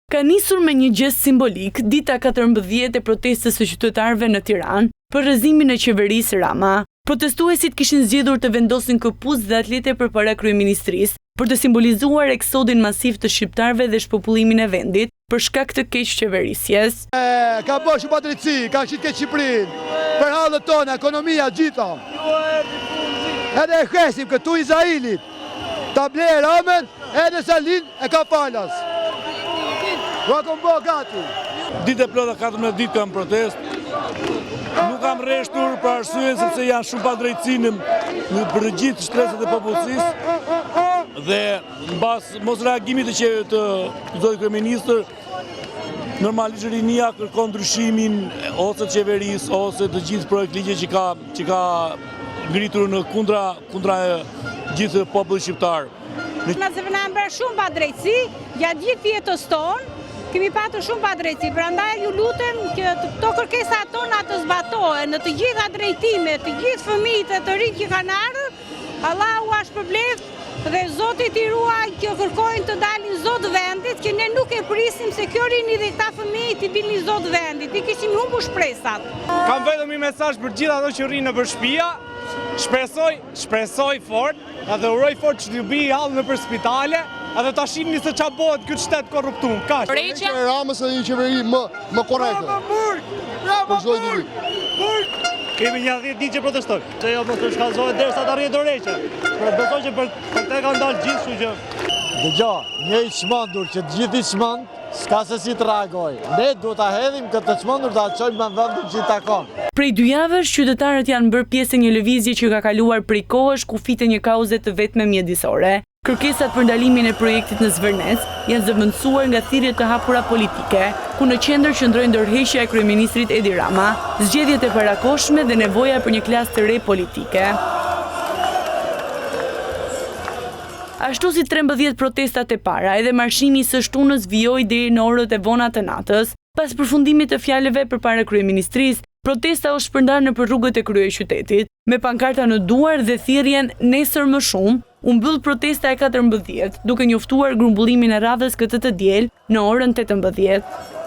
Ka nisur me një gest simbolik dita 14 e protestës së qytetarëve në Tiranë për rrëzimin e qeverisë Rama. Protestuesit kishin zgjedhur të vendosin këpucë dhe atlete përpara kryeministrisë për të simbolizuar eksodin masiv të shqiptarëve dhe shpopullimin e vendit për shkak të keqçeverisjes. Ka bërë shumë padrejtësi, ka qit keq Shqipërinë, për hallet tona, ekonomia gjitha. Edhe e hesim këtu Izraelit, ta blerë Ramën, edhe Salin e ka falas. Ua kom bë gati. Ditë e plota 14 ditë kam protest. Nuk kam rreshtur për arsye sepse janë shumë padrejtësi në për gjithë shtresat e popullsisë. Dhe mbas mos reagimit të zotit kryeministër, normalisht rinia kërkon ndryshimin ose të qeverisë ose të gjithë projekt ligje që ka ngritur në kundra gjithë popullit shqiptar. Nëse na bërë shumë padrejtësi gjatë gjithë jetës tonë, kemi patur shumë padrejtësi, prandaj ju lutem që këto kërkesa tona të zbatohen në të gjitha drejtimet, të gjithë fëmijët e të rinj që kanë ardhur, Allahu as shpërblet dhe Zoti i ruaj që kërkojnë të dalin zot vendit, që ne nuk e prisim se kjo rini dhe këta fëmijë të bilin zot vendit, i kishim humbur shpresat. Kam vetëm një mesazh për gjithë ato që rrinë nëpër shtëpia. Shpresoj fort, edhe uroj fort që t'ju bij hall nëpër spitale, edhe ta shihni se ç'a bëhet ky shtet korruptum. Kaq. Ramës është një qeveri më korrekte. Për çdo individ. Kemi një 10 ditë që protestojmë. Se jo mos të shkallëzohet derisa të arrijë dorëheqja. Por besoj që për te kanë dalë gjithë, kështu që dëgjoj, një i çmendur që të gjithë i çmend, s'ka se si të reagoj. Ne duhet ta hedhim këtë çmendur ta çojmë në vendin që i takon. Prej 2 javësh, qytetarët janë bërë pjesë e një lëvizje që ka kaluar prej kohësh ku fitet një kauze të vetme mjedisore. Kërkesat për ndalimin e projektit në Zvërnes janë zëvendësuar nga thirrje të hapura politike, ku në qendër qëndrojnë ndërheqja e kryeministrit Edi Rama, zgjedhjet e parakohshme dhe nevoja për një klasë të re politike. Ashtu si 13 protestat e para, edhe marshimi së shtunës vijoi deri në orët e vona të natës. Pas përfundimit të fjalëve përpara kryeministrisë, protesta u shpërndar nëpër rrugët e kryeqytetit, me pankarta në duar dhe thirrjen nesër më shumë. U mbyll protesta e 14, duke njoftuar grumbullimin e radhës këtë të diel në orën 18.